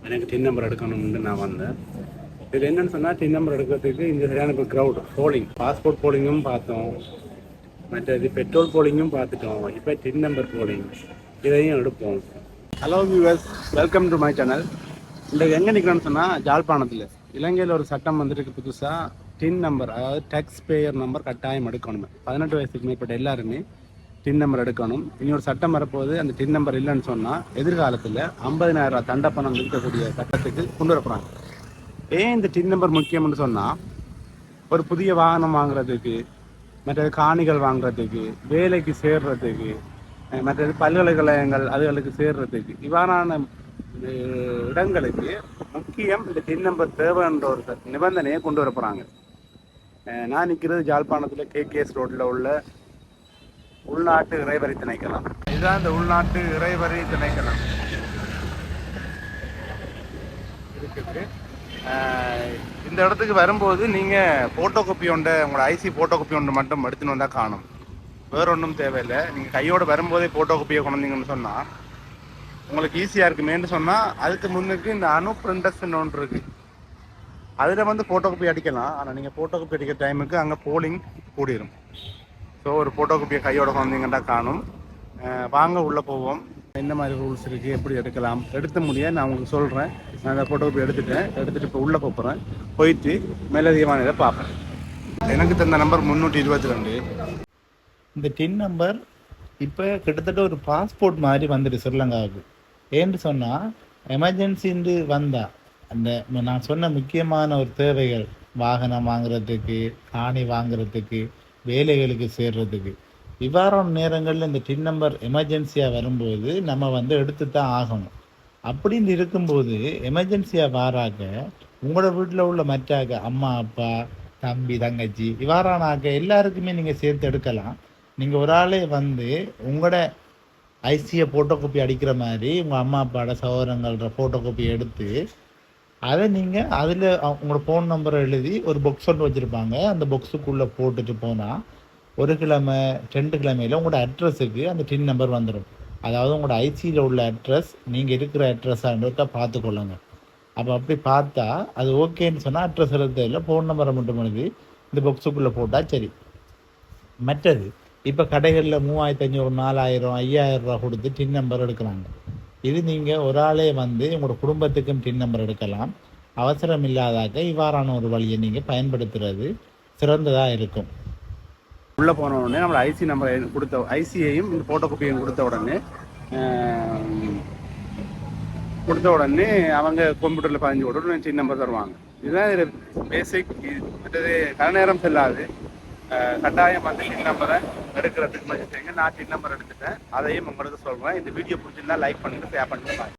எனக்கு டின் நம்பர் எடுக்கணும்னு நான் வந்தேன். இதில் என்னென்னு சொன்னால் டின் நம்பர் எடுக்கிறதுக்கு இந்த சரியான இப்போ க்ரௌடு போலிங், பாஸ்போர்ட் போலிங்கும் பார்த்தோம், மற்றது பெட்ரோல் போலிங்கும் பார்த்துட்டோம், இப்போ டின் நம்பர் போலிங் இதையும் எடுப்போம். Hello viewers, welcome to my channel. இன்றைக்கு எங்கே நிற்கிறோன்னு சொன்னால் ஜாழ்ப்பாணத்தில் இலங்கையில் ஒரு சட்டம் வந்துருக்கு புதுசாக. டின் நம்பர், அதாவது டேக்ஸ் பேயர் நம்பர் கட்டாயம் எடுக்கணும். 18 வயசுக்கு மேற்பட்ட எல்லாருமே டின் நம்பர் எடுக்கணும். இனி ஒரு சட்டம் வரப்போது, அந்த டின் நம்பர் இல்லைன்னு சொன்னால் எதிர்காலத்தில் 50,000 தண்டப்பணம் இருக்கக்கூடிய சட்டத்துக்கு கொண்டு வரப்படுறாங்க. ஏன் இந்த டின் நம்பர் முக்கியம்னு சொன்னால், ஒரு புதிய வாகனம் வாங்குறதுக்கு, மற்றது காணிகள் வாங்குறதுக்கு, வேலைக்கு சேர்றதுக்கு, மற்றது பல்கலைக்கழகங்கள் அதுகளுக்கு சேர்றதுக்கு, இவ்வாறான இடங்களுக்கு முக்கியம் இந்த டின் நம்பர் தேவைன்ற ஒரு நிபந்தனையை கொண்டு வர போகிறாங்க. நான் நிற்கிறது ஜாழ்ப்பாணத்தில் கேகேஎஸ் ரோட்டில் உள்ள உள்நாட்டு இறைவரி திணைக்களம். இதுதான் இந்த உள்நாட்டு இறைவரி திணைக்களம் இருக்குது. இந்த இடத்துக்கு வரும்போது நீங்கள் ஃபோட்டோ காப்பி ஒன்றை, உங்களோட ஐசி ஃபோட்டோ காப்பி ஒன்று மட்டும் எடுத்துன்னு வந்தால் காணும். வேற ஒன்றும் தேவையில்லை. நீங்கள் கையோடு வரும்போதே ஃபோட்டோ காப்பியை கொண்டு வந்தீங்கன்னு சொன்னால் உங்களுக்கு ஈஸியாக இருக்குமேன்னு சொன்னால், அதுக்கு முன்னுக்கு இந்த அணு பிரிண்டர்ஸ்ன்னு ஒன்று இருக்குது. அதில் வந்து ஃபோட்டோ காப்பி அடிக்கலாம். ஆனால் நீங்கள் ஃபோட்டோ காப்பி அடிக்கிற டைமுக்கு அங்கே போலிங் கூடிரும். ஸோ ஒரு ஃபோட்டோ காப்பியை கையோட வந்தீங்கன்னா காணும். வாங்க உள்ளே போவோம். என்ன மாதிரி ரூல்ஸ் இருக்குது, எப்படி எடுக்கலாம், எடுத்த முடியாது நான் உங்களுக்கு சொல்கிறேன். நான் அந்த ஃபோட்டோ காப்பி எடுத்துகிட்டு இப்போ உள்ளே போகிறேன். போயிட்டு மேலதிகமான இதை பார்ப்பேன். எனக்கு தந்த நம்பர் 322. இந்த டின் நம்பர் இப்போ கிட்டத்தட்ட ஒரு பாஸ்போர்ட் மாதிரி வந்துட்டு ஸ்ரீலங்காவுக்கு. ஏன்னு சொன்னால், எமர்ஜென்சின்னு வந்தால் அந்த நான் சொன்ன முக்கியமான ஒரு தேவைகள், வாகனம் வாங்குறதுக்கு, காணி வாங்குறதுக்கு, வேலைகளுக்கு சேர்றதுக்கு, இவ்வாறான நேரங்களில் இந்த டின் நம்பர் எமர்ஜென்சியாக வரும்போது நம்ம வந்து எடுத்து தான் ஆகணும். அப்படின்னு இருக்கும்போது எமர்ஜென்சியாக வாராக்க உங்களோட வீட்டில் உள்ள மற்றாக்க அம்மா அப்பா தம்பி தங்கச்சி இவ்வாறான ஆக்க எல்லாருக்குமே நீங்கள் சேர்த்து எடுக்கலாம். நீங்கள் ஒரு ஆளே வந்து உங்களோட ஐசியை ஃபோட்டோ காப்பி அடிக்கிற மாதிரி உங்கள் அம்மா அப்பாவோட சகோதரங்களோட ஃபோட்டோ காப்பி எடுத்து அதை நீங்கள் அதில் உங்களோட ஃபோன் நம்பரை எழுதி ஒரு பாக்ஸ் ஒன்று வச்சுருப்பாங்க. அந்த பாக்ஸுக்குள்ளே போட்டுட்டு போனால் 1 கிழமை 2 கிழமையில் உங்களோட அட்ரஸுக்கு அந்த டின் நம்பர் வந்துடும். அதாவது உங்களோட ஐசியில் உள்ள அட்ரஸ் நீங்கள் இருக்கிற அட்ரஸான்றத பார்த்துக்கொள்ளுங்க. அப்போ அப்படி பார்த்தா அது ஓகேன்னு சொன்னால் அட்ரஸ் எழுதில் ஃபோன் நம்பரை மட்டும் எழுதி இந்த பாக்ஸுக்குள்ளே போட்டால் சரி. மற்றது இப்போ கடைகளில் 3500 4000 5000 ரூபா கொடுத்து டின் நம்பர் எடுக்கிறாங்க. இது நீங்கள் ஒரு ஆளே வந்து உங்களோட குடும்பத்துக்கும் டின் நம்பர் எடுக்கலாம். அவசரம் இல்லாதாக்க இவ்வாறான ஒரு வழியை நீங்கள் பயன்படுத்துறது சிறந்ததாக இருக்கும். உள்ளே போன உடனே நம்மளோட ஐசி நம்பரை கொடுத்த ஐசியையும் இந்த ஃபோட்டோ காப்பியையும் கொடுத்த உடனே அவங்க கம்ப்யூட்டரில் பதிஞ்சு விட்டு டின் நம்பர் தருவாங்க. இதுதான் இது பேசிக். மற்றது கன நேரம் செல்லாது. கட்டாயம் வந்து டின் நம்பரை எடுக்கிறதுக்கு முயற்சி செய்யுங்க. நான் டின் நம்பர் எடுத்துட்டேன், அதையும் உங்களுக்கு சொல்கிறேன். இந்த வீடியோ பிடிச்சிருந்தா லைக் பண்ணுங்கள், ஷேர் பண்ணுங்கள்.